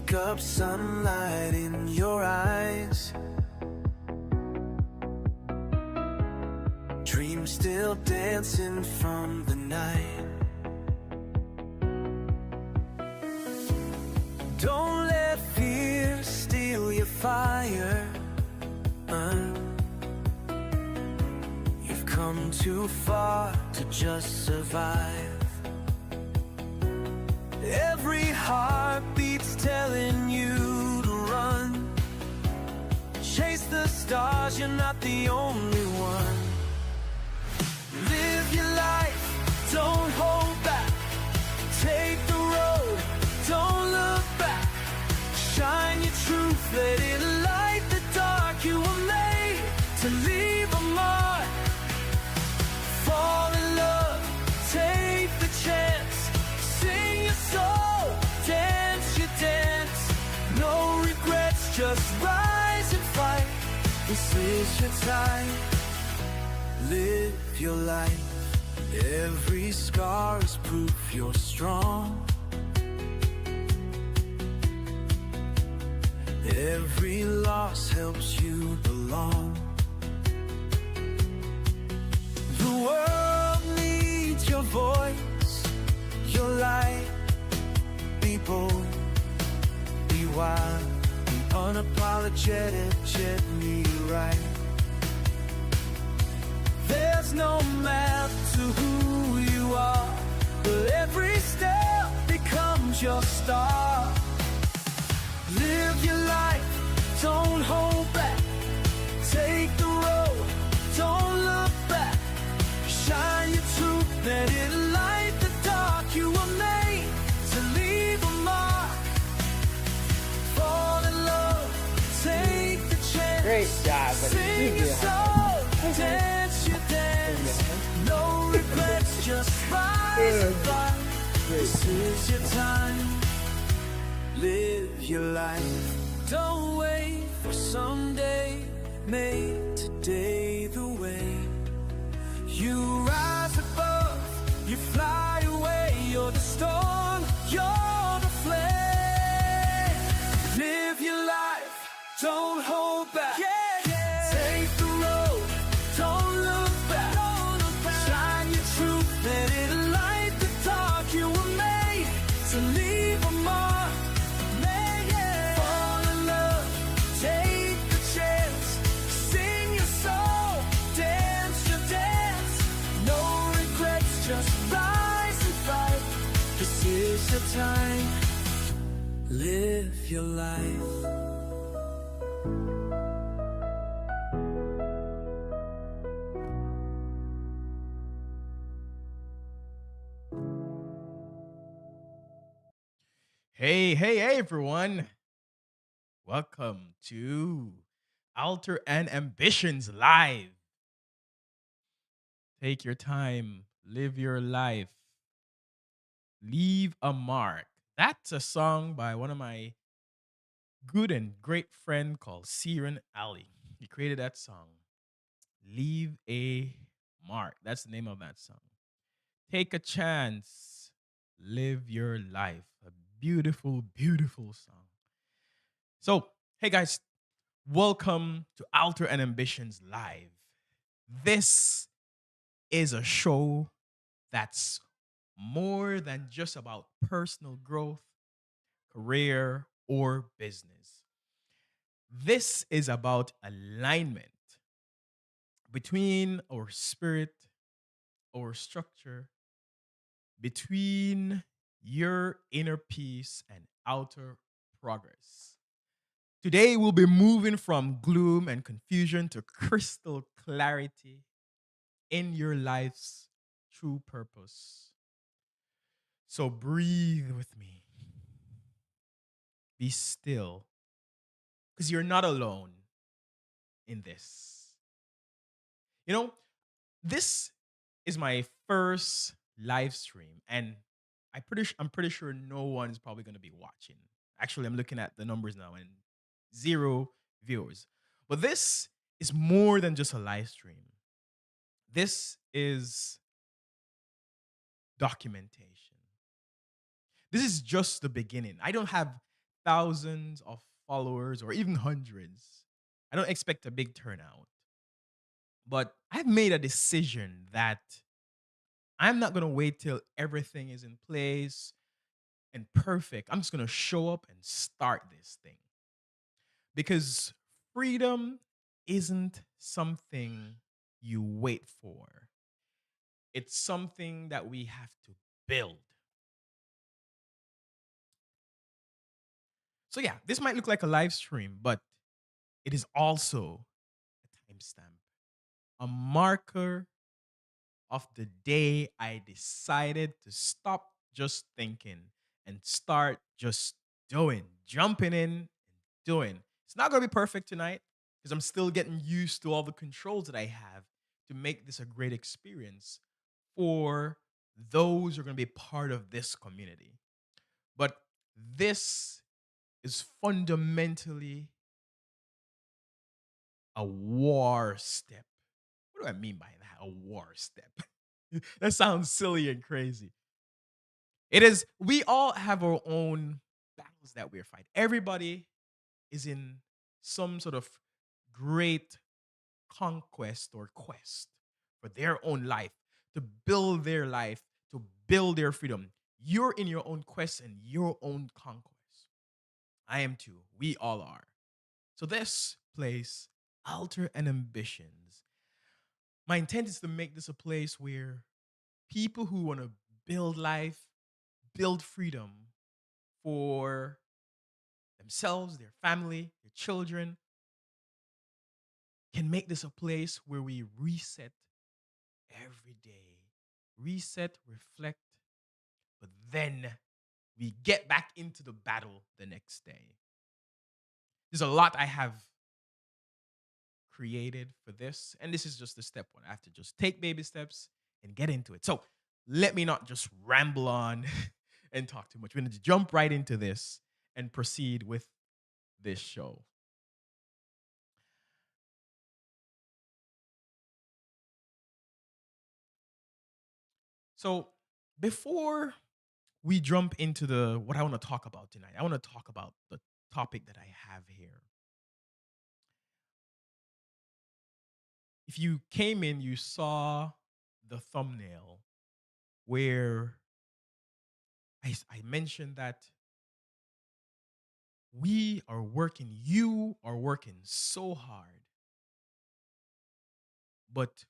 Wake up, sunlight in your eyes. Dreams still dancing from the night. Don't let fear steal your fire. You've come too far to just survive. Every heartbeat's telling you to run. Chase the stars, you're not the only one. Live your life, don't hold back. Take the road, don't look back. Shine your truth, let it light the dark. You were made to leave a mark. Fall in love, take the chance. Sing your soul, dance your dance. No regrets, just rise and fight. This is your time. Live your life. Every scar is proof you're strong. Every loss helps you belong. The world needs your voice, your light. Be bold, be wild, be unapologetic, gently right. There's no map to who you are, but every step becomes your star. Live your life, don't hold back. Take the road, don't look back. Shine your truth, let it light the dark. You were made to leave a mark. Fall in love, take the chance. Great job, buddy. Sing your soul, dance your dance. No regrets, just rise and fight. This is your time. Live your life. Don't wait for someday. Make today the way. You rise above, you fly away. You're the storm, you're the flame. Live your life, don't hold back. Take the road, don't look back. Shine your truth, let it light the dark. You were made to leave a mark. Fall in love, take the chance. Sing your soul, dance your dance. No regrets, just rise and fight. This is the time. Live your life. Hey, everyone. Welcome to Alter and Ambitions Live. Take your time, live your life, leave a mark. That's a song by one of my good and great friend called Siren Ali. He created that song. Leave a mark. That's the name of that song. Take a chance, live your life. A beautiful, beautiful song. So, hey guys, welcome to Alter and Ambitions Live. This is a show that's more than just about personal growth, career, or business. This is about alignment between our spirit, our structure, between your inner peace and outer progress. Today, we'll be moving from gloom and confusion to crystal clarity in your life's true purpose. So breathe with me. Be still, because you're not alone in this. You know, this is my first live stream, and I'm pretty sure no one is probably going to be watching. Actually, I'm looking at the numbers now, and 0 viewers. But this is more than just a live stream. This is documentation. This is just the beginning. I don't have thousands of followers or even hundreds. I don't expect a big turnout. But I've made a decision that I'm not going to wait till everything is in place and perfect. I'm just going to show up and start this thing. Because freedom isn't something you wait for, it's something that we have to build. So, yeah, this might look like a live stream, but it is also a timestamp, a marker of the day I decided to stop just thinking and start just doing, jumping in and doing. It's not going to be perfect tonight because I'm still getting used to all the controls that I have to make this a great experience for those who are going to be part of this community. But this is fundamentally a war step. What do I mean by that? A war step. That sounds silly and crazy. It is, we all have our own battles that we're fighting. Everybody is in some sort of great conquest or quest for their own life, to build their life, to build their freedom. You're in your own quest and your own conquest. I am too. We all are. So this place, Altar and Ambitions, my intent is to make this a place where people who want to build life, build freedom for themselves, their family, their children, can make this a place where we reset every day. Reset, reflect, but then we get back into the battle the next day. There's a lot I have created for this, and this is just the step one. I have to just take baby steps and get into it. So let me not just ramble on and talk too much. We're going to jump right into this and proceed with this show. So before we jump into the what I want to talk about tonight, I want to talk about the topic that I have here. If you came in, you saw the thumbnail where I mentioned that you are working so hard, but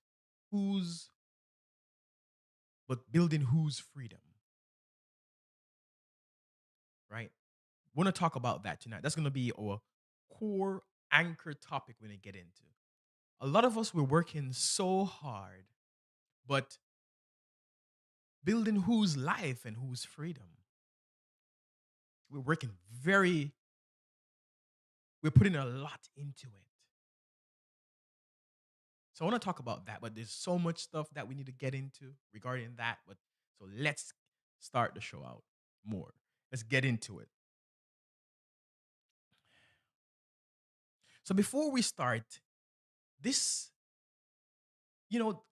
who's, but building whose freedom, right? Want to talk about that tonight. That's going to be our core anchor topic we're going to get into. A lot of us, we're working so hard, but building whose life and whose freedom? We're working very, we're putting a lot into it. So I want to talk about that, but there's so much stuff that we need to get into regarding that. But so let's start the show out more. Let's get into it. So before we start, this,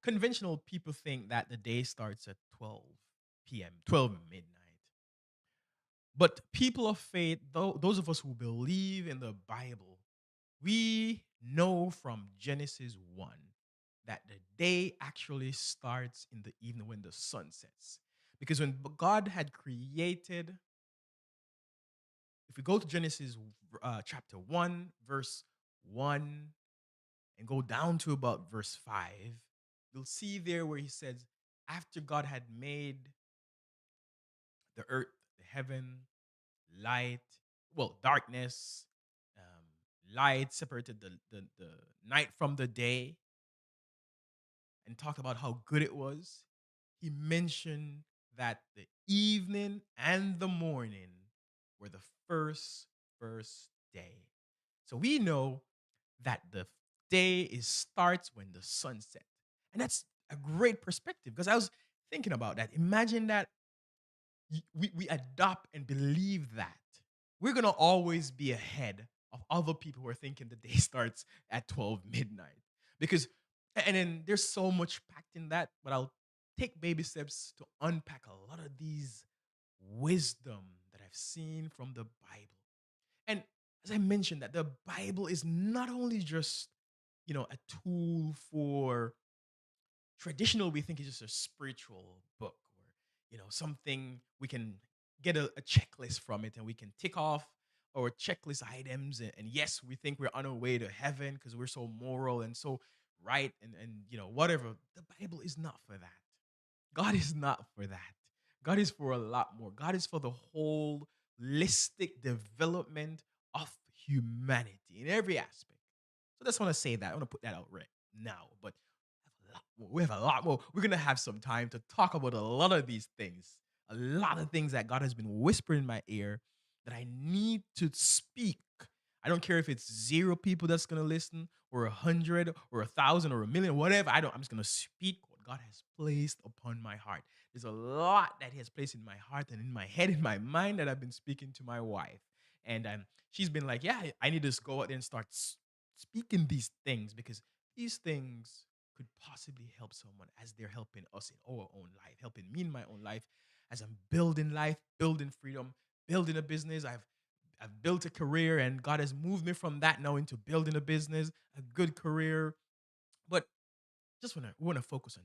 conventional people think that the day starts at 12 p.m., 12 midnight. But people of faith, those of us who believe in the Bible, we know from Genesis 1 that the day actually starts in the evening when the sun sets. Because when God had created, if we go to Genesis chapter 1, verse 1, and go down to about verse 5, you'll see there where he says, after God had made the earth, the heaven, light, well, darkness, light separated the night from the day, and talked about how good it was, he mentioned that the evening and the morning were the first day. So we know that the day starts when the sun sets. And that's a great perspective because I was thinking about that. Imagine that we adopt and believe that. We're going to always be ahead of other people who are thinking the day starts at 12 midnight. Because, and then there's so much packed in that, but I'll take baby steps to unpack a lot of these wisdom that I've seen from the Bible. And as I mentioned, that the Bible is not only just, a tool for traditional, we think it's just a spiritual book, or something we can get a checklist from it and we can tick off our checklist items, and yes, we think we're on our way to heaven because we're so moral and so right, and whatever. The Bible is not for that. God is not for that. God is for a lot more. God is for the whole holistic development of humanity in every aspect. So I just want to say that. I want to put that out right now. But we have a lot more. We're going to have some time to talk about a lot of these things, a lot of things that God has been whispering in my ear that I need to speak. I don't care if it's 0 people that's going to listen, or 100 or 1,000 or 1,000,000, whatever. I'm just going to speak what God has placed upon my heart. There's a lot that He has placed in my heart and in my head, in my mind, that I've been speaking to my wife. And she's been like, yeah, I need to just go out there and start speaking these things, because these things could possibly help someone as they're helping us in our own life, helping me in my own life as I'm building life, building freedom, building a business. I've built a career, and God has moved me from that now into building a business, a good career. But just want to focus on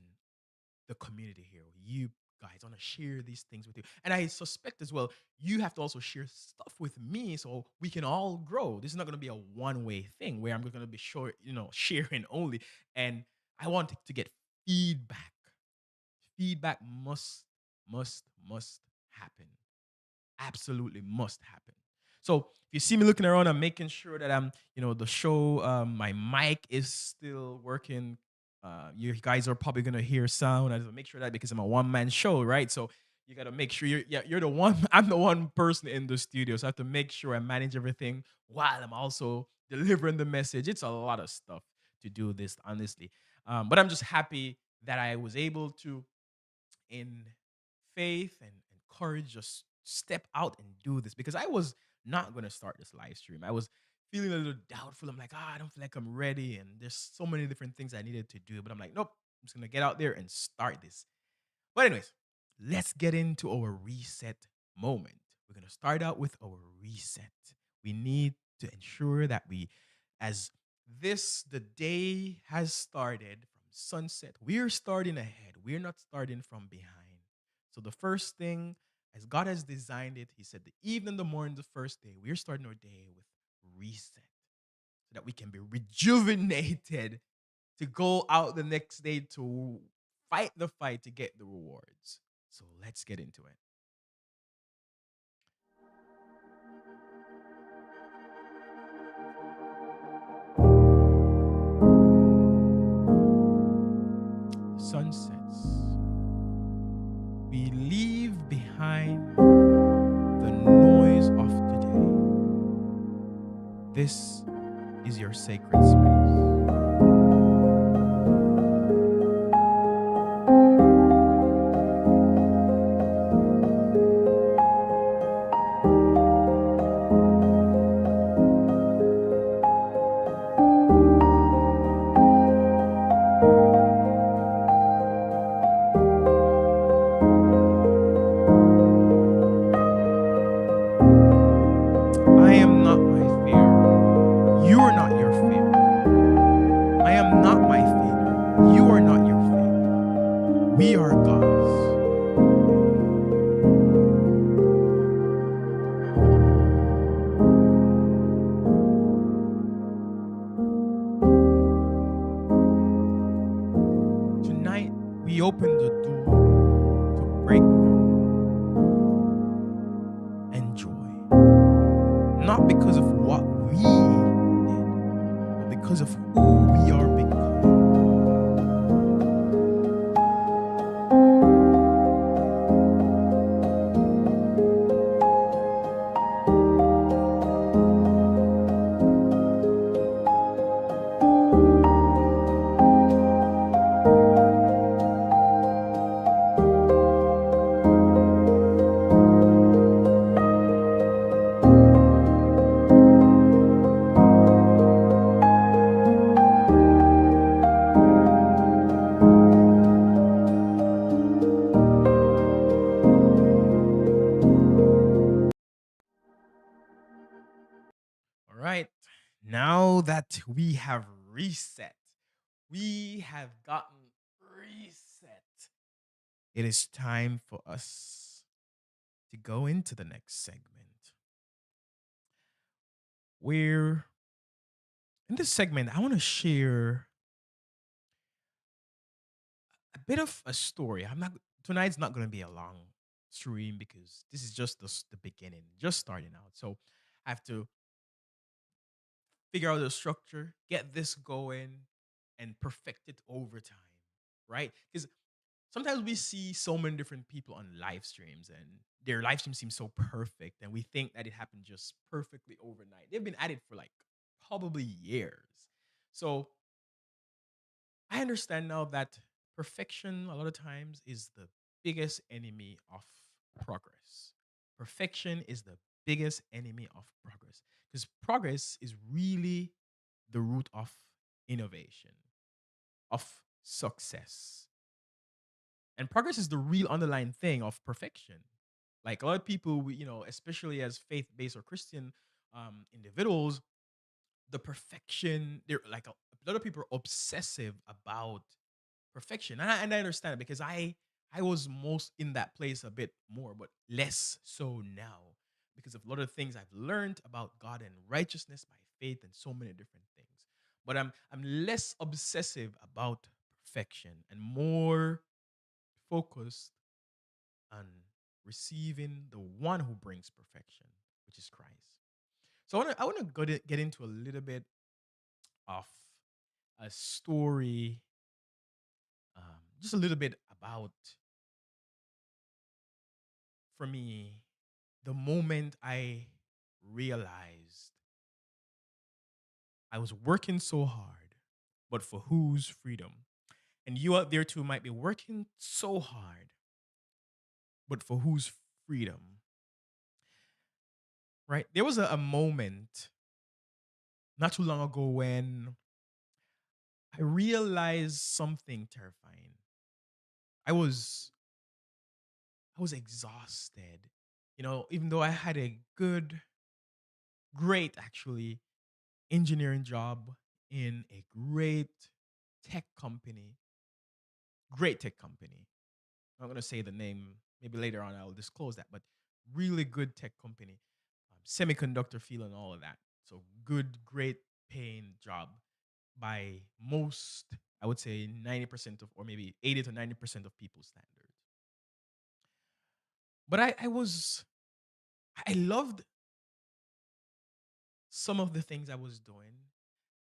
the community here. You guys, I want to share these things with you. And I suspect as well, you have to also share stuff with me so we can all grow. This is not going to be a one-way thing where I'm going to be short, sharing only. And I want to get feedback. Feedback must happen. Absolutely must happen. So if you see me looking around, I'm making sure that the show, my mic is still working. You guys are probably gonna hear sound. I just make sure that, because I'm a one-man show, right? So you gotta make sure you're the one. I'm the one person in the studio, so I have to make sure I manage everything while I'm also delivering the message. It's a lot of stuff to do this, honestly. But I'm just happy that I was able to, in faith and courage, just step out and do this, because I was not going to start this live stream. I was feeling a little doubtful. I'm like, I don't feel like I'm ready. And there's so many different things I needed to do. But I'm like, nope, I'm just going to get out there and start this. But, anyways, let's get into our reset moment. We're going to start out with our reset. We need to ensure that as the day has started from sunset, we're starting ahead. We're not starting from behind. So the first thing, as God has designed it, He said the evening, the morning, the first day, we're starting our day with reset, so that we can be rejuvenated to go out the next day to fight the fight to get the rewards. So let's get into it. The sun sets. We leave behind the noise of today. This is your sacred space. I am not my fear. You are not your fear. I am not my failure. You are not your failure. We are God's. Tonight, we open the door to breakthrough and joy. Not because of what we did, but because of who we are becoming. All right. Now that we have reset, we have gotten reset. It is time for us to go into the next segment. Where in this segment, I want to share a bit of a story. I'm not tonight's not going to be a long stream because this is just the beginning, just starting out. So I have to figure out the structure, get this going, and perfect it over time, right? Because sometimes we see so many different people on live streams and their live stream seems so perfect, and we think that it happened just perfectly overnight. They've been at it for like probably years. So I understand now that perfection, a lot of times, is the biggest enemy of progress. Perfection is the biggest enemy of progress because progress is really the root of innovation, of success. And progress is the real underlying thing of perfection. Like a lot of people, especially as faith based or Christian individuals, the perfection, they're like a lot of people are obsessive about perfection. And I understand it because I was most in that place a bit more, but less so now because of a lot of things I've learned about God and righteousness by faith and so many different things. But I'm less obsessive about perfection and more focused on receiving the one who brings perfection, which is Christ. So I want to get into a little bit of a story, just a little bit about, for me, the moment I realized I was working so hard, but for whose freedom? And you out there too might be working so hard, but for whose freedom? Right? There was a moment not too long ago when I realized something terrifying. I was I was exhausted. Even though I had a great actually engineering job in a tech company, great tech company. I'm not gonna say the name. Maybe later on I'll disclose that, but really good tech company, semiconductor field and all of that. So good, great paying job by most, I would say 90% of, or maybe 80 to 90% of people's standards. But I loved some of the things I was doing,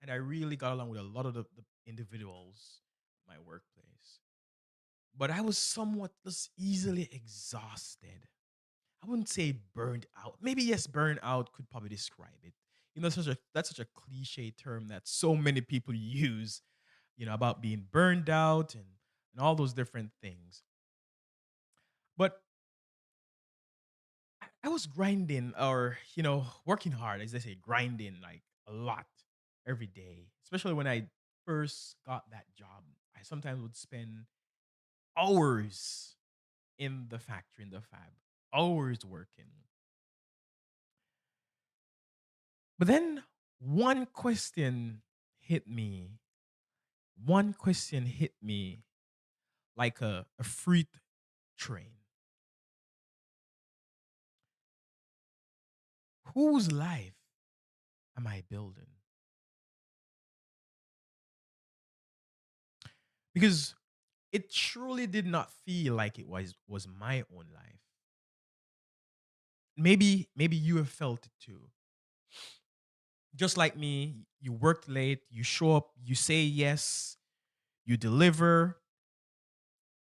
and I really got along with a lot of the individuals in my workplace. But I was somewhat just easily exhausted. I wouldn't say burned out. Maybe yes, burned out could probably describe it. That's such a cliche term that so many people use, about being burned out and all those different things. But I was grinding or, working hard, as they say, grinding like a lot every day, especially when I first got that job. I sometimes would spend hours in the factory, in the fab, hours working. But then one question hit me. One question hit me like a freight train. Whose life am I building? Because it truly did not feel like it was my own life. Maybe you have felt it too. Just like me, you worked late, you show up, you say yes, you deliver,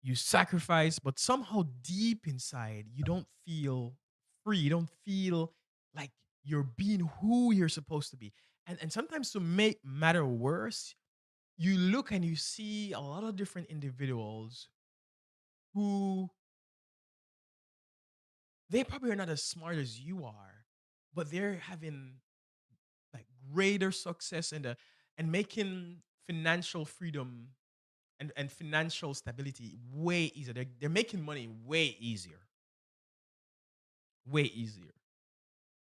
you sacrifice, but somehow deep inside, you don't feel free. You don't feel like you're being who you're supposed to be. And sometimes to make matter worse, you look and you see a lot of different individuals who they probably are not as smart as you are, but they're having like greater success and making financial freedom and financial stability way easier. They're making money way easier. Way easier.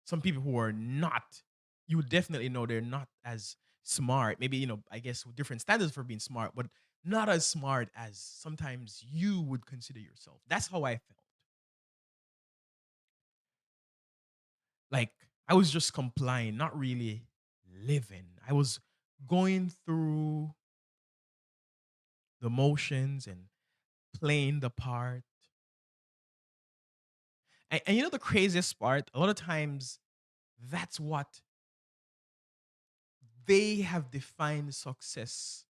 Some people who are not. you would definitely know they're not as smart. Maybe, I guess with different standards for being smart, but not as smart as sometimes you would consider yourself. That's how I felt. Like I was just complying, not really living. I was going through the motions and playing the part. And the craziest part, a lot of times that's what they have defined success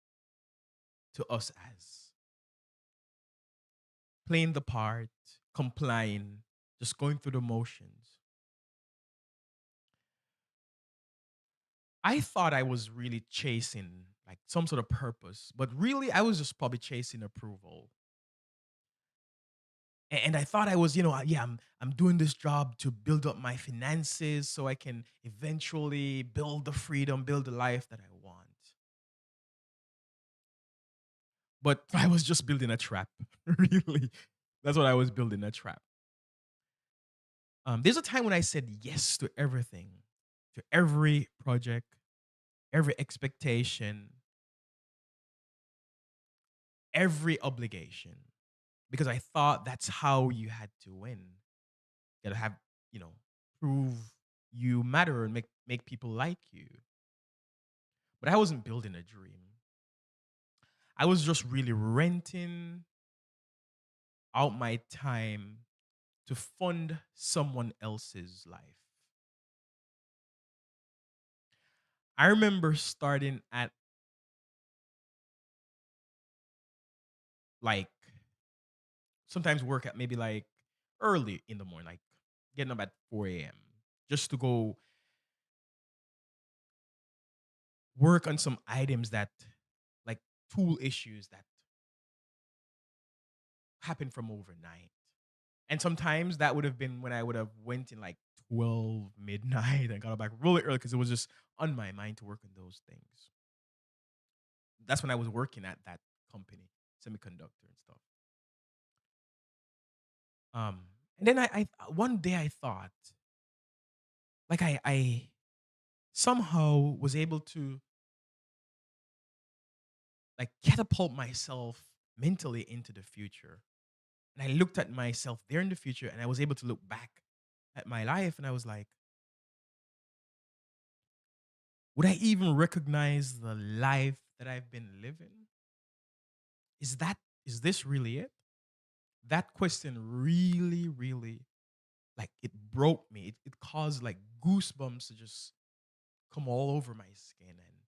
to us as playing the part, complying, just going through the motions. I thought I was really chasing like some sort of purpose, but really I was just probably chasing approval. And I thought I was, yeah, I'm doing this job to build up my finances so I can eventually build the freedom, build the life that I want. But I was just building a trap, really. That's what I was building, a trap. There's a time when I said yes to everything, to every project, every expectation, every obligation, because I thought that's how you had to win. You gotta have, you know, prove you matter and make people like you. But I wasn't building a dream. I was just really renting out my time to fund someone else's life. I remember starting at like sometimes work at maybe like early in the morning, like getting up at 4 a.m. just to go work on some items that like tool issues that happen from overnight. And sometimes that would have been when I would have went in like 12 midnight and got back really early because it was just on my mind to work on those things. That's when I was working at that company, semiconductor and stuff. And then I one day I thought, like I somehow was able to like catapult myself mentally into the future. And I looked at myself there in the future and I was able to look back at my life and I was like, would I even recognize the life that I've been living? Is that is this really it? That question really, really like it broke me. It caused like goosebumps to just come all over my skin. And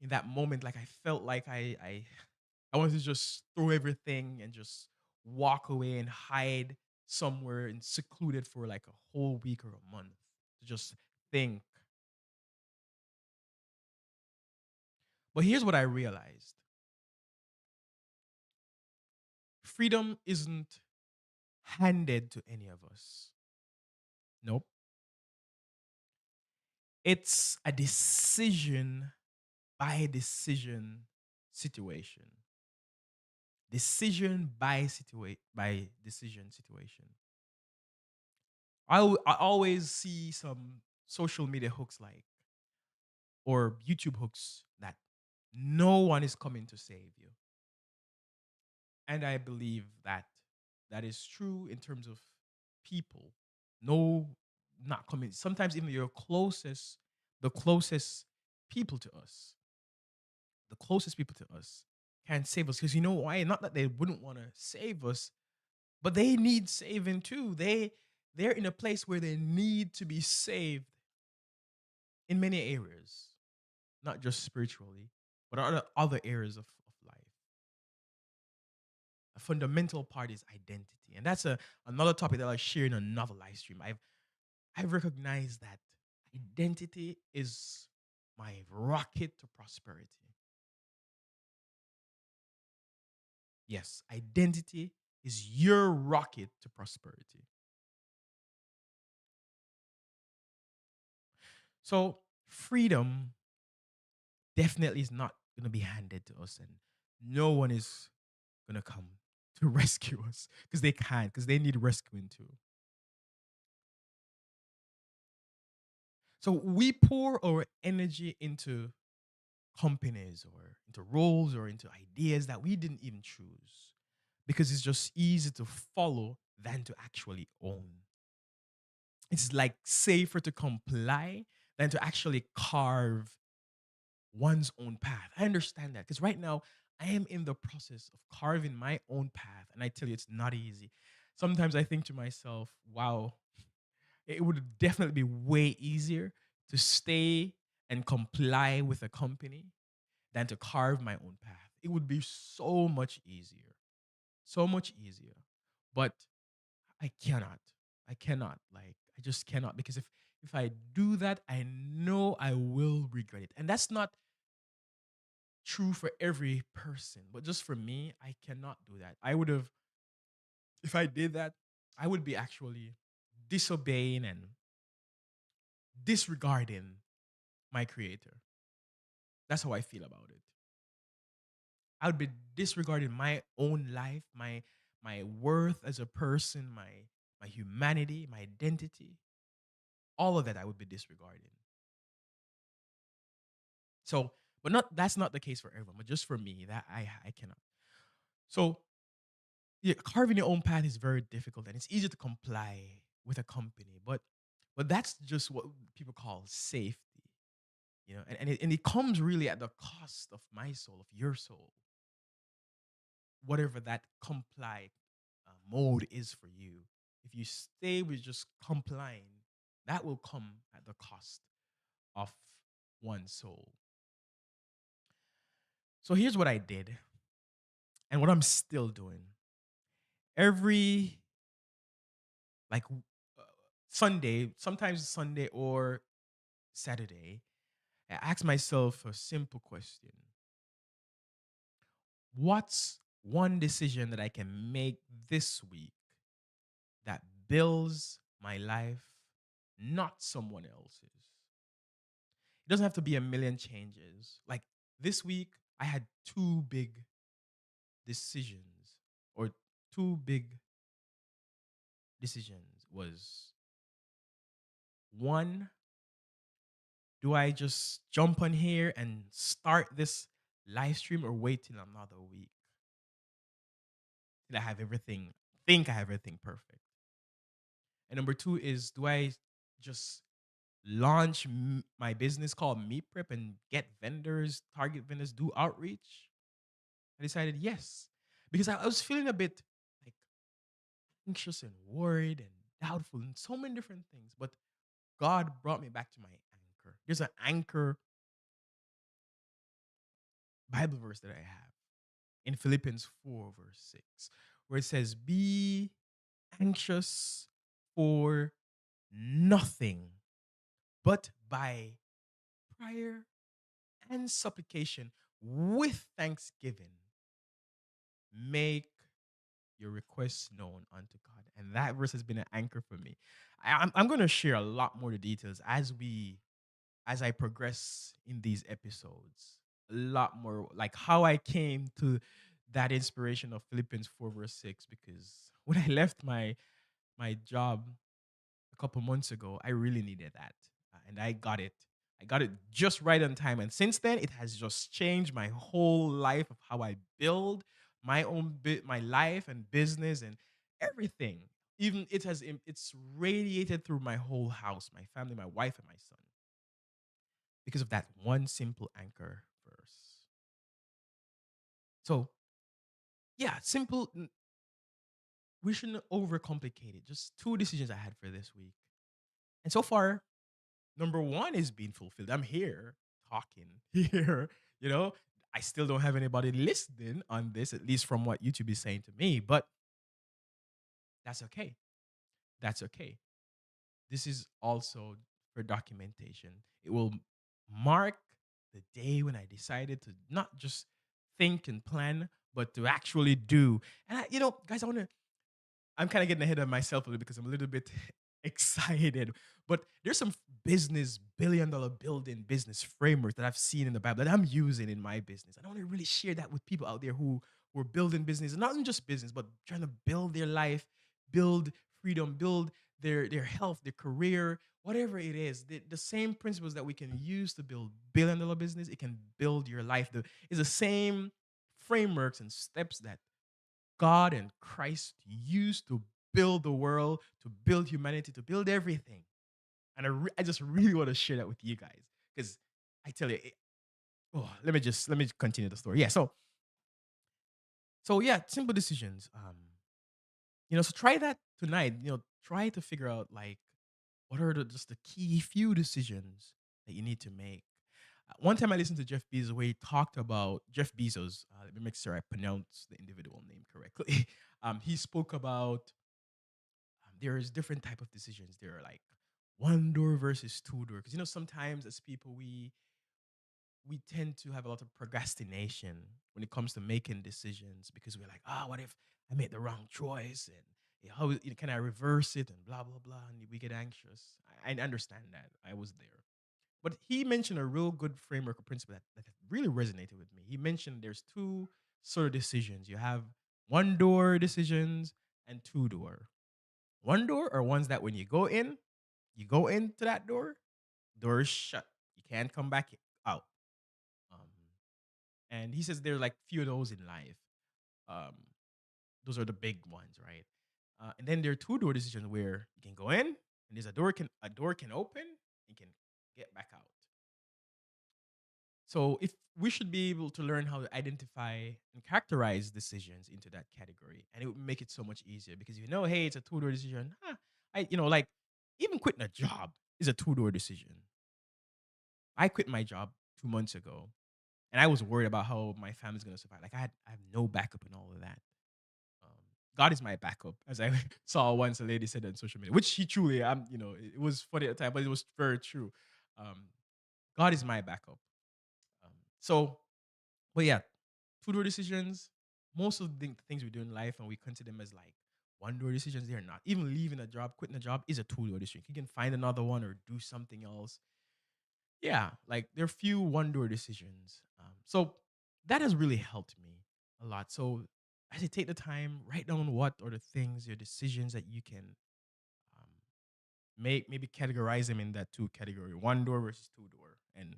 in that moment, like I felt like I wanted to just throw everything and just walk away and hide somewhere and secluded for like a whole week or a month to just think. But here's what I realized: freedom isn't handed to any of us. Nope. It's a decision by decision situation. Decision by decision situation. I always see some social media hooks like or YouTube hooks that no one is coming to save you. And I believe that that is true in terms of people. No, not coming. Sometimes even your closest, the closest people to us, the closest people to us can't save us. Because you know why? Not that they wouldn't want to save us, but they need saving too. They're in a place where they need to be saved in many areas, not just spiritually, but other areas of life. A fundamental part is identity, and that's another topic that I share in another live stream. I've recognized that identity is my rocket to prosperity. Yes, identity is your rocket to prosperity. So freedom definitely is not going to be handed to us, and no one is going to come to rescue us because they can't, because they need rescuing too. So we pour our energy into companies or into roles or into ideas that we didn't even choose because it's just easy to follow than to actually own. It's like safer to comply than to actually carve one's own path. I understand that because right now I am in the process of carving my own path, and I tell you, it's not easy. Sometimes I think to myself, wow, it would definitely be way easier to stay and comply with a company than to carve my own path. It would be so much easier, so much easier. But I cannot. I cannot. Like I just cannot because if I do that, I know I will regret it. And that's not true for every person, but just for me, I cannot do that. I would have if I did that, I would be actually disobeying and disregarding my creator. That's how I feel about it. I would be disregarding my own life, my worth as a person, my humanity, my identity. All of that I would be disregarding. So, but not that's not the case for everyone, but just for me, that I cannot. So yeah, carving your own path is very difficult and it's easy to comply with a company, but that's just what people call safety, you know, and it comes really at the cost of my soul, of your soul, whatever that comply mode is for you. If you stay with just complying, that will come at the cost of one's soul. So here's what I did and what I'm still doing. Every like Sunday, sometimes Sunday or Saturday, I ask myself a simple question. What's one decision that I can make this week that builds my life, not someone else's? It doesn't have to be a million changes. Like this week, I had two big decisions, or two big decisions was one, do I just jump on here and start this live stream or wait till another week till I have everything, think I have everything perfect? And number two is, do I just launch my business called Meat Prep and get vendors, target vendors, do outreach? I decided yes, because I was feeling a bit like anxious and worried and doubtful and so many different things. But God brought me back to my anchor. There's an anchor Bible verse that I have in Philippians 4, verse 6, where it says, be anxious for nothing, but by prayer and supplication with thanksgiving, make your requests known unto God. And that verse has been an anchor for me. I'm going to share a lot more the details as I progress in these episodes. A lot more like how I came to that inspiration of Philippians 4 verse 6, because when I left my job a couple months ago, I really needed that. And I got it. I got it just right on time. And since then, it has just changed my whole life of how I build my own bit, my life and business and everything. Even it's radiated through my whole house, my family, my wife, and my son, because of that one simple anchor verse. So yeah, simple. We shouldn't overcomplicate it. Just two decisions I had for this week. And so far, number one is being fulfilled. I'm here talking here, you know. I still don't have anybody listening on this, at least from what YouTube is saying to me, but that's okay. That's okay. This is also for documentation. It will mark the day when I decided to not just think and plan, but to actually do. And guys, I'm kind of getting ahead of myself a little because I'm a little bit excited. But there's some business, billion-dollar building business frameworks that I've seen in the Bible that I'm using in my business. And I want to really share that with people out there who are building business, and not just business, but trying to build their life, build freedom, build their health, their career, whatever it is. The same principles that we can use to build billion-dollar business, it can build your life. It's the same frameworks and steps that God and Christ used to build the world, to build humanity, to build everything. And I just really want to share that with you guys because I tell you, oh, let me continue the story. Yeah, so yeah, simple decisions. So try that tonight. Try to figure out like what are just the key few decisions that you need to make. One time I listened to Jeff Bezos where he talked about Jeff Bezos. Let me make sure I pronounce the individual name correctly. He spoke about there's different type of decisions. There are like one door versus two door because sometimes as people we tend to have a lot of procrastination when it comes to making decisions because we're like, what if I made the wrong choice and can I reverse it and blah blah blah, and we get anxious. I understand that. I was there. But he mentioned a real good framework or principle that really resonated with me. He mentioned there's two sort of decisions. You have one door decisions and two door. One door are ones that when you go into that door is shut. You can't come back out. Um, and he says there are like few of those in life. Um, those are the big ones, right? And then there are two door decisions where you can go in and there's a door can open and can get back out. So if we should be able to learn how to identify and characterize decisions into that category, and it would make it so much easier because hey, it's a two door decision. Like even quitting a job is a two door decision. I quit my job 2 months ago, and I was worried about how my family's gonna survive. Like I have no backup and all of that. Um, God is my backup, as I saw once a lady said on social media, which she truly, it was funny at the time, but it was very true. Um, God is my backup. So, but yeah, two door decisions. Most of the things we do in life, and we consider them as like one door decisions. They're not. Even leaving a job, quitting a job is a two door decision. You can find another one or do something else. Yeah, like there are few one door decisions. So that has really helped me a lot. So I say take the time, write down what are the things, your decisions that you can um, make. Maybe categorize them in that two category: one door versus two door, and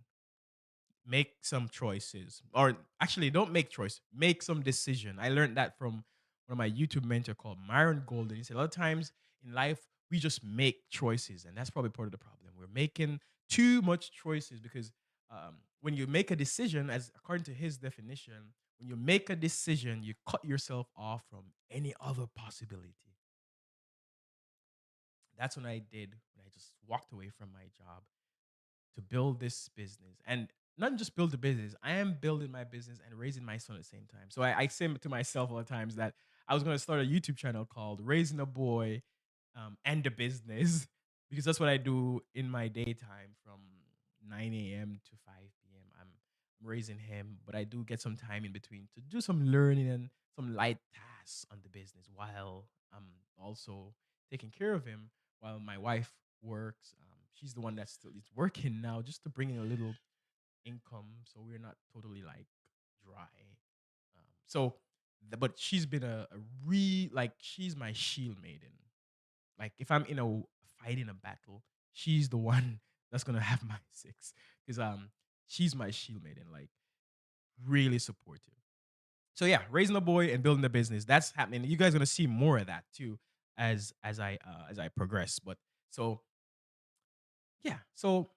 make some choices. Or actually, don't make choice. Make some decision. I learned that from one of my YouTube mentor called Myron Golden. He said a lot of times in life we just make choices, and that's probably part of the problem. We're making too much choices because when you make a decision, as according to his definition, when you make a decision, you cut yourself off from any other possibility. That's what I did when I just walked away from my job to build this business and not just build the business. I am building my business and raising my son at the same time. So I say to myself all the times that I was going to start a YouTube channel called Raising a Boy and the Business because that's what I do in my daytime from 9 a.m. to 5 p.m. I'm raising him, but I do get some time in between to do some learning and some light tasks on the business while I'm also taking care of him while my wife works. She's the one that still is working now just to bring in a little income so we're not totally like dry. But she's been a like she's my shield maiden. Like if I'm in a fight in a battle, she's the one that's gonna have my six because she's my shield maiden, like really supportive. So yeah, raising a boy and building the business that's happening. You guys are gonna see more of that too as I progress. But so yeah, so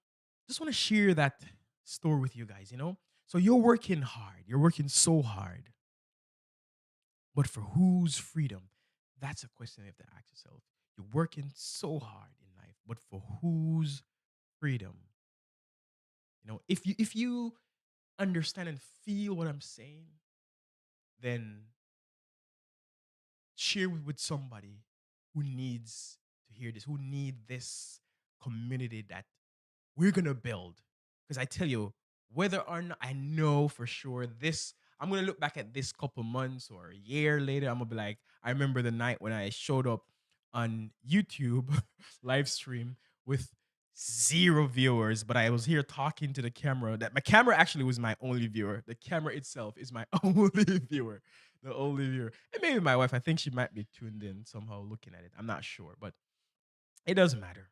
just want to share that story with you guys. So you're working hard, you're working so hard, but for whose freedom? That's a question you have to ask yourself. You're working so hard in life, but for whose freedom? If you understand and feel what I'm saying, then share with somebody who needs to hear this, who need this community that we're gonna build. Because I tell you, whether or not I know for sure this, I'm gonna look back at this couple months or a year later. I'm gonna be like, I remember the night when I showed up on YouTube live stream with zero viewers, but I was here talking to the camera. That my camera actually was my only viewer. The camera itself is my only viewer. The only viewer. And maybe my wife, I think she might be tuned in somehow looking at it. I'm not sure, but It doesn't matter.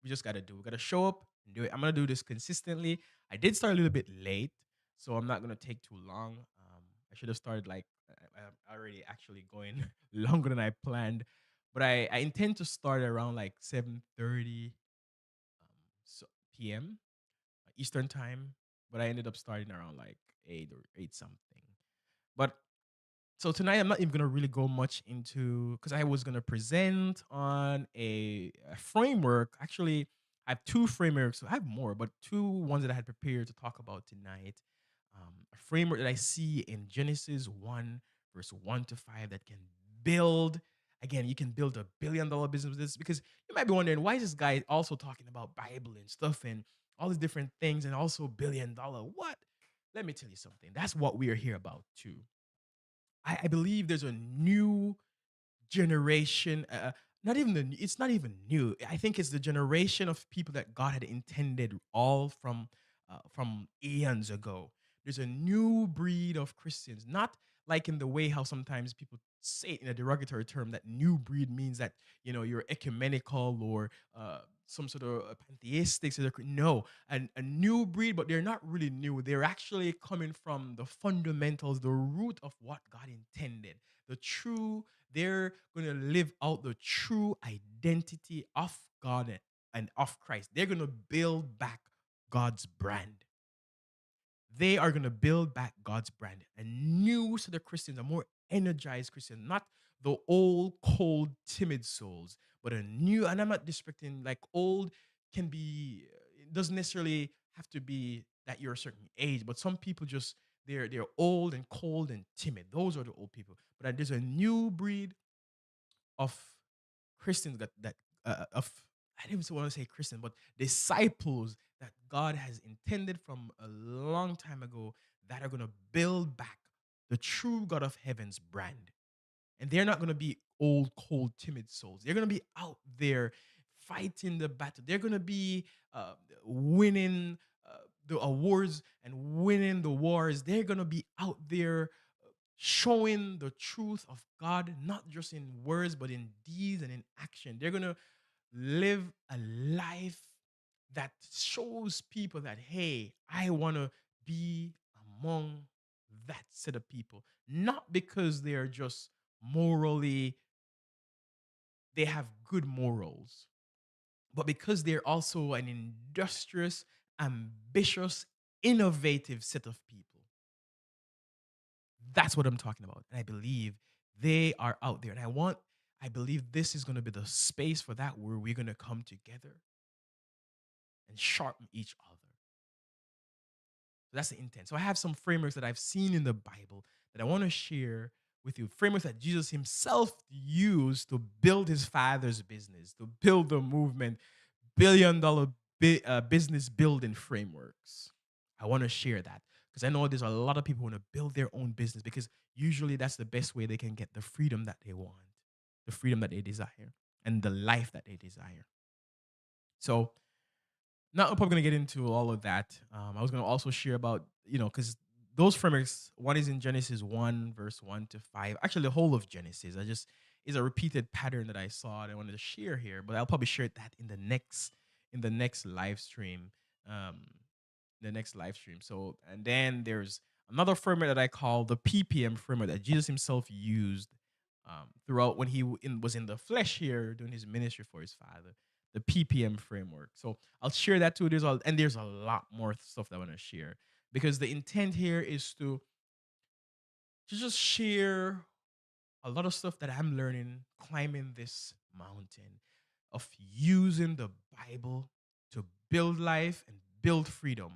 We just gotta do. We gotta show up and do it. I'm gonna do this consistently. I did start a little bit late, so I'm not gonna take too long. I should have started like I'm already actually going longer than I planned, but I intend to start around like 7:30 so p.m. Eastern time, but I ended up starting around like 8 or 8 something. But so tonight I'm not even gonna really go much into because I was gonna present on a framework. Actually, I have two frameworks. I have more, but two ones that I had prepared to talk about tonight. A framework that I see in Genesis 1, verse 1 to 5, that can build. Again, you can build $1 billion business with this because you might be wondering why is this guy also talking about Bible and stuff and all these different things and also $1 billion. What? Let me tell you something. That's what we are here about too. I believe there's a new generation. Not even it's not even new. I think it's the generation of people that God had intended all from eons ago. There's a new breed of Christians, not like in the way how sometimes people say it in a derogatory term that new breed means that you're ecumenical or some sort of pantheistic. No, a new breed, but they're not really new. They're actually coming from the fundamentals, the root of what God intended. The true, they're going to live out the true identity of God and of Christ. They're going to build back God's brand. They are going to build back God's brand. A new set of Christians, a more energized Christian, not the old, cold, timid souls, but a new, and I'm not disrespecting, like old can be, it doesn't necessarily have to be that you're a certain age, but some people just, they're old and cold and timid. Those are the old people. But there's a new breed of Christians that of I don't even want to say Christian, but disciples that God has intended from a long time ago that are going to build back the true God of heaven's brand. And they're not going to be old, cold, timid souls. They're going to be out there fighting the battle. They're going to be winning the awards and winning the wars. They're going to be out there showing the truth of God, not just in words, but in deeds and in action. They're going to live a life that shows people that, hey, I want to be among that set of people. Not because they are just morally, they have good morals, but because they're also an industrious, ambitious, innovative set of people. That's what I'm talking about. And I believe they are out there. And I believe this is going to be the space for that where we're going to come together and sharpen each other. So that's the intent. So I have some frameworks that I've seen in the Bible that I want to share with you. Frameworks that Jesus himself used to build his father's business, to build the movement, $1 billion business building frameworks. I want to share that because I know there's a lot of people who want to build their own business because usually that's the best way they can get the freedom that they want, the freedom that they desire, and the life that they desire. So now I'm probably gonna get into all of that. I was gonna also share about because those frameworks. One is in Genesis 1 verse 1 to 5. Actually, the whole of Genesis. I just is a repeated pattern that I saw and I wanted to share here. But I'll probably share that in the next live stream. Um, the next live stream. So and then there's another framework that I call the PPM framework that Jesus himself used throughout when he was in the flesh here doing his ministry for his father. The PPM framework. So I'll share that too. There's a lot more stuff that I want to share because the intent here is to just share a lot of stuff that I'm learning climbing this mountain of using the Bible to build life and build freedom.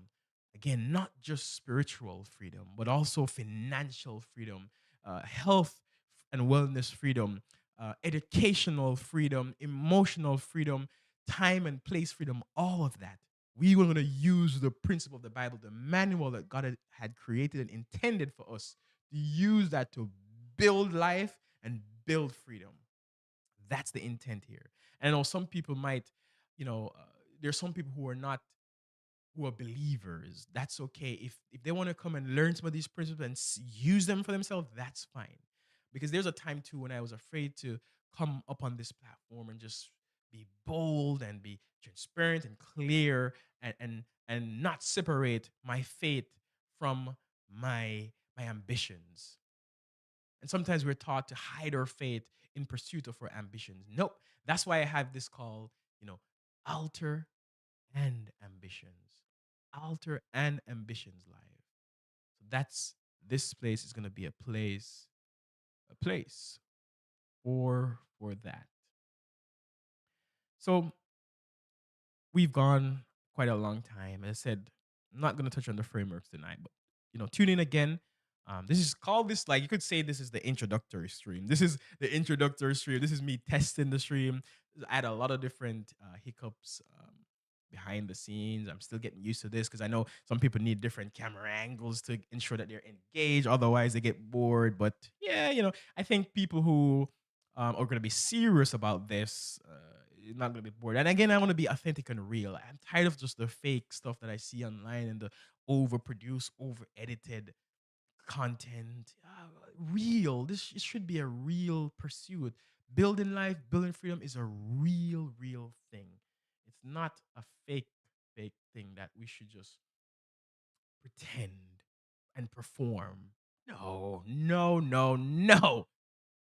Again, not just spiritual freedom, but also financial freedom, health and wellness freedom, educational freedom, emotional freedom, time and place freedom, all of that. We were going to use the principle of the Bible, the manual that God had created and intended for us to use that to build life and build freedom. That's the intent here. And I know some people might, there's some people who are believers. That's okay. If they want to come and learn some of these principles and use them for themselves, that's fine. Because there's a time too when I was afraid to come up on this platform and just be bold and be transparent and clear, and not separate my faith from my ambitions. And sometimes we're taught to hide our faith in pursuit of our ambitions. Nope. That's why I have this called, altar and ambitions. Altar and ambitions live. So that's this place is gonna be a place for that. So we've gone quite a long time. As I said, I'm not going to touch on the frameworks tonight, but tune in again. This is called this like you could say this is the introductory stream. This is the introductory stream. This is me testing the stream. I had a lot of different hiccups behind the scenes. I'm still getting used to this because I know some people need different camera angles to ensure that they're engaged. Otherwise, they get bored. But yeah, I think people who are going to be serious about this. Not going to be bored. And again, I want to be authentic and real. I'm tired of just the fake stuff that I see online and the overproduced, over edited content. Real. This it should be a real pursuit. Building life, building freedom is a real thing. It's not a fake thing that we should just pretend and perform. No, no, no, no.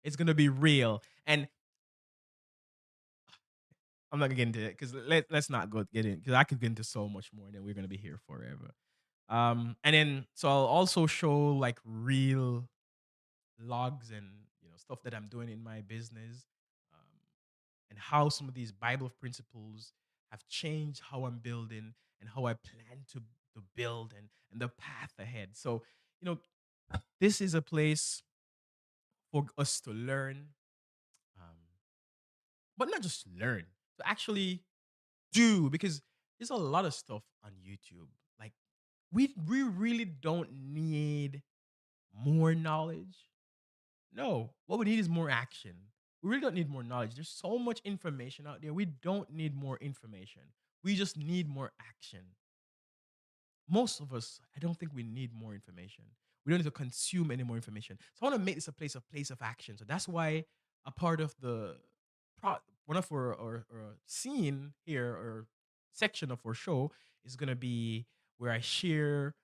It's gonna be real. And I'm not gonna get into it because let's not go get in because I could get into so much more and then we're gonna be here forever. And then so I'll also show like real logs and stuff that I'm doing in my business, um, and how some of these Bible principles have changed how I'm building and how I plan to build and the path ahead. So you know, this is a place for us to learn, um, but not just learn, to actually do because there's a lot of stuff on YouTube. Like we really don't need more knowledge. No, what we need is more action. We really don't need more knowledge. There's so much information out there. We don't need more information. We just need more action. Most of us, I don't think we need more information. We don't need to consume any more information. So I want to make this a place of action. So that's why a part of the one of our scene here or section of our show is gonna be where I share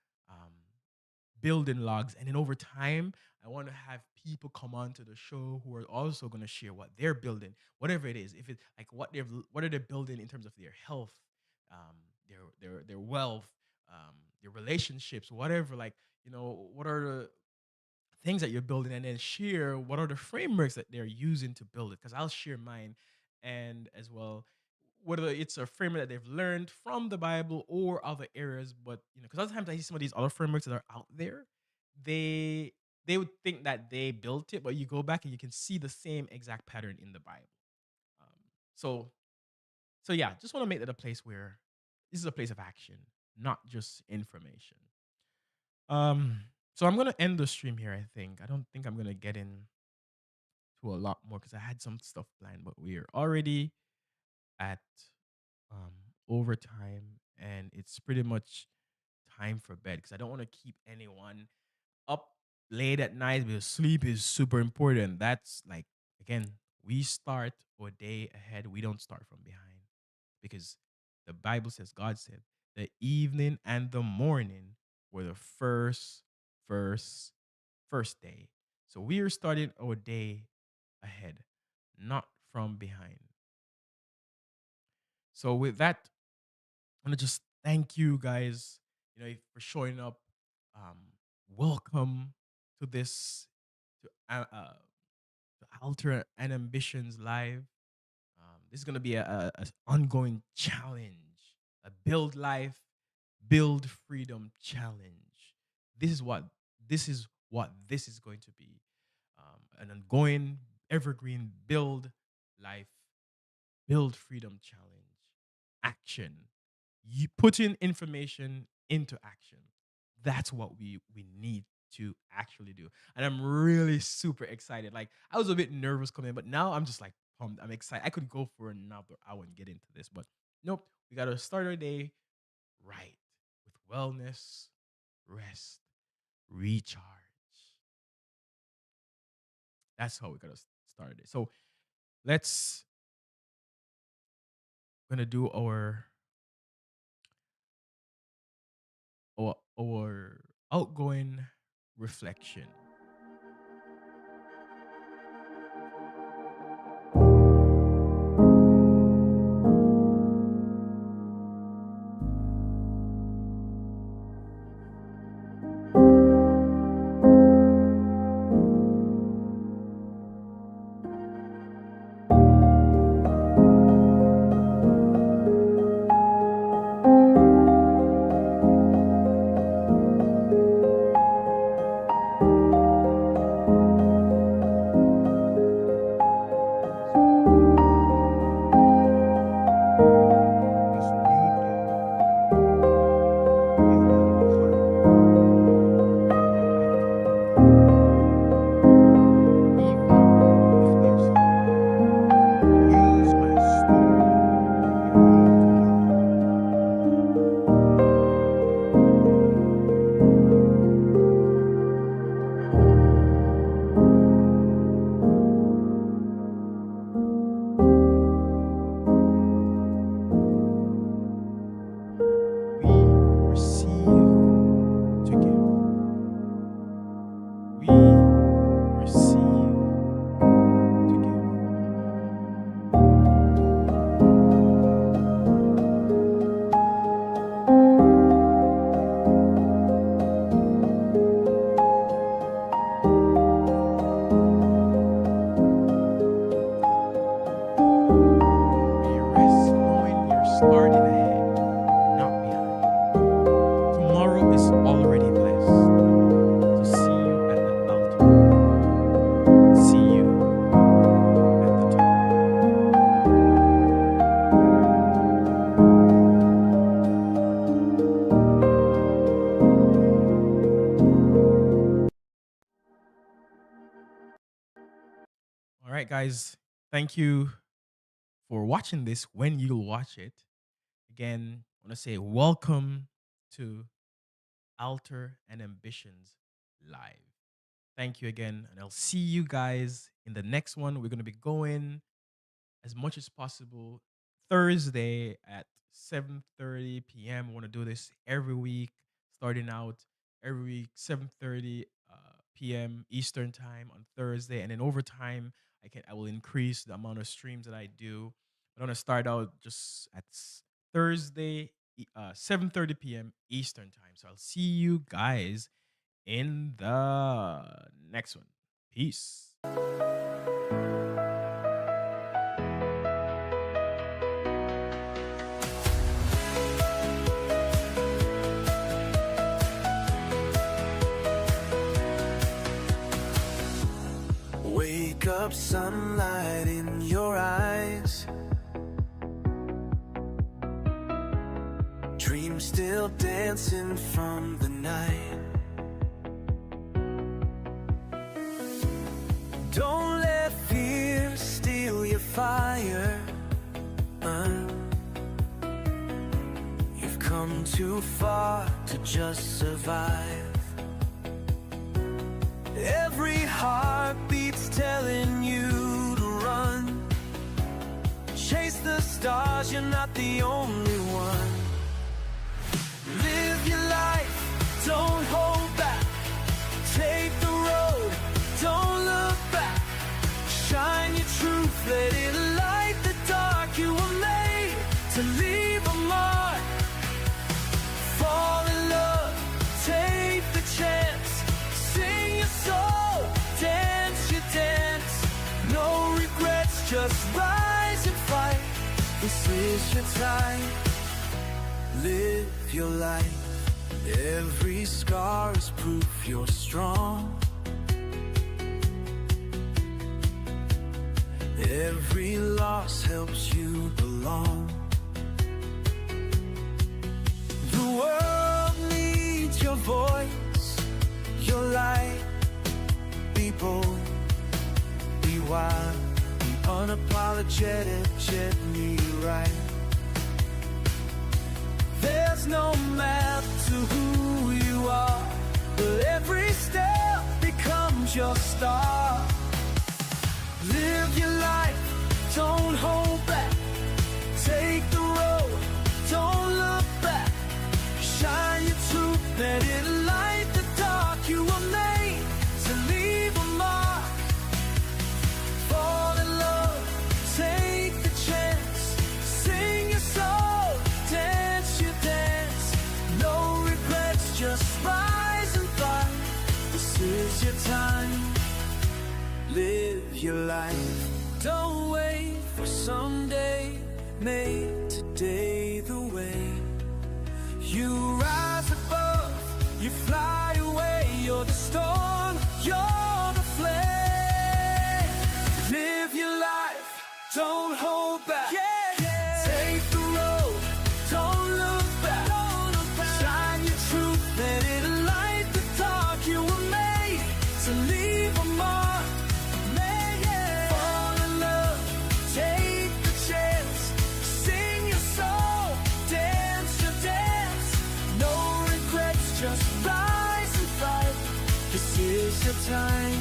building logs, and then over time, I want to have people come onto the show who are also gonna share what they're building, whatever it is. If it's like what are they building in terms of their health, their wealth, their relationships, whatever. Like what are the things that you're building, and then share what are the frameworks that they're using to build it. Because I'll share mine, and as well, whether it's a framework that they've learned from the Bible or other areas. But because other times I see some of these other frameworks that are out there, they they would think that they built it, but you go back and you can see the same exact pattern in the Bible. Um, so so yeah, just want to make that a place where this is a place of action, not just information. Um, so I'm gonna end the stream here. I think I don't think I'm gonna get into a lot more because I had some stuff planned, but we're already at um overtime, and it's pretty much time for bed because I don't want to keep anyone up late at night because sleep is super important. That's like again, we start a day ahead. We don't start from behind because the Bible says God said the evening and the morning were the first first day. So we are starting our day ahead, not from behind. So with that, I want to just thank you guys, for showing up. Um, welcome to this to Alter and Ambitions Live. This is gonna be a ongoing challenge, a build life, build freedom challenge. This is what this is going to be. An ongoing, evergreen build life, build freedom challenge. Action. You put in information into action. That's what we need to actually do. And I'm really super excited. Like I was a bit nervous coming in, but now I'm just like pumped. I'm excited. I could go for another hour and get into this, but nope. We gotta start our day right with wellness, rest, recharge. That's how we gotta start it. So let's gonna do our outgoing reflection. This new day is not a part of even if there's use my story in your tomorrow. We receive to give. We receive to give. We rest knowing you're starting ahead, not behind. Tomorrow is already blessed. So see you at the altar. See you at the top. All right, guys. Thank you for watching this when you'll watch it. Again, I want to say welcome to Altar and Ambitions Live. Thank you again, and I'll see you guys in the next one. We're going to be going as much as possible Thursday at 7:30 p.m. I want to do this every week, starting out every week 7:30 p.m. Eastern time on Thursday, and then over time I will increase the amount of streams that I do. I'm gonna start out just at Thursday 7:30 p.m. Eastern time. So I'll see you guys in the next one. Peace. Wake up, sunlight in your eyes. Dreams still dancing from the night. Don't let fear steal your fire. You've come too far to just survive. Every heartbeat's telling you to run. Chase the stars, you're not the only one. Live your life, don't hold back. Take the road, don't look back. Shine your truth, let it light the dark. You were made to leave a mark. Fall in love, take the chance. Sing your soul, dance your dance. No regrets, just rise and fight. This is your time. Live your life. Every scar is proof you're strong. Every loss helps you belong. The world needs your voice, your light. Be bold, be wild, be unapologetic, gently right. There's no map to who you are, but every step becomes your star. Live your life, don't hold back. Take the Let it light the dark. You were made to leave a mark. Fall in love, take the chance. Sing your soul, dance your dance. No regrets, just rise and fight. This is your time. Live your life. Don't wait for someday. Make today the way. You rise above, you fly away. You're the storm, you're the flame. Live your life, don't hold back. Take the road, don't look back. Shine your truth, let it light the dark. You were made to leave a mark. Fall in love, take the chance. Sing your soul, dance your dance. No regrets, just rise and fight. This is your time.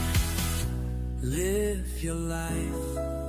Live your life.